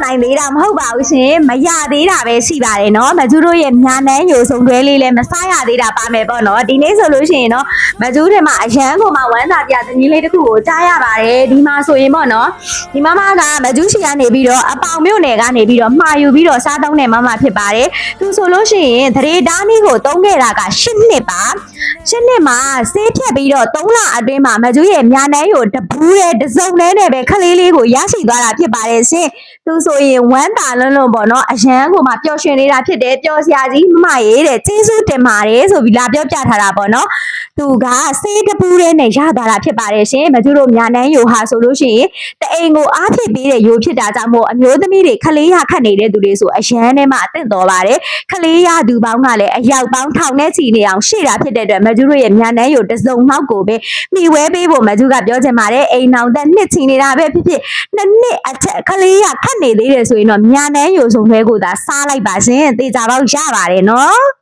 နိုင်သေးတာမဟုတ်ပါဘူးရှင်မရသေးတာပဲရှိပါတယ်နော်မကျူးတို့ရဲ့ညာနန်းယိုဆုံးတွဲလေးလည်းမစားရသေးတာပါမယ်ပေါ့နော်ဒီနေ့ဆိုလို့ရှိရင်နော်မကျူးတွေမှာအရန်ကိုမှဝမ်းသာပြသမီးလေးတစ်ခုကိုကြားရပါတယ်ဒီမှာဆိုရင်ပေါ့နော်ဒီမမကမကျူးရှိကနေပြီးတော့အပေါင်မြို့နယ်ကနေပြီးတော့မှာယူပြီးတော့စားသုံးတဲ့မမဖြစ်ပါတယ်သူဆိုလို့ရှိရင်သရေတားမီးကိုသုံးခဲ့တာက10နှစ်ပါ10နှစ်မှာဆေးဖြတ်ပြီးတော့3လအတွင်းမှာမကျူးရဲ့ညာနန်းယိုတပူးတဲ့တစုံနဲ့ပဲခလေးလေးကိုရရှိသွားတာဖြစ်ပါတယ်ရှင်သူဆိုရင်ဝမ်းသာလွန်းလွန်းပေါ့နော်အရန်ကိုမှပျော်ရွှင်နေတာဖြစ်တယ်ပျော်စရာကြီးမမရေးတဲ့ကျေးဇူးတင်ပါတယ်ဆိုပြီးလာပြောပြထားတာပေါ့နော်သူကဆေးတပူးတဲ့နဲ့ရသွားတာဖြစ်ပါတယ်ရှင်မကျူးတို့ညာနန်းယိုဟာဆိုလို့ရှိရင်တအိမ်ကိုအားဖြစ်ပြီးတဲ့ယိုဖြစ်တာကြောင့်မို့အမျိုးသမီးတွေခလေးရခတ်နေတဲ့သူတွေဆိုအရန်နဲ့မှအသင့်တော်ပါတယ်ခလေးရသူပေါင်းကလည်းအယောက်ပေါင်းထောင်နဲ့ချီနေအောင်ရှေ့တာဖြစ်တဲ့အတွက်မကျူးတို့ရဲ့ညာနန်းယိုတစုံနောက်ကိုပဲမှီဝဲပေးဖို့မကျူးကပြောချင်ပါတယ်အိမ်နောင်သက်နှစ်ချီနေတာပဲဖြစ်ဖြစ်နှစ်နှစ်အထက်ခလေးရခတ်နေသေးတယ်ဆိုရင်တော့ညာနန်းယိုဆုံးထဲကိုသာစားလိုက်ပါရှင်သေချာပေါက်ရပါတယ်နော်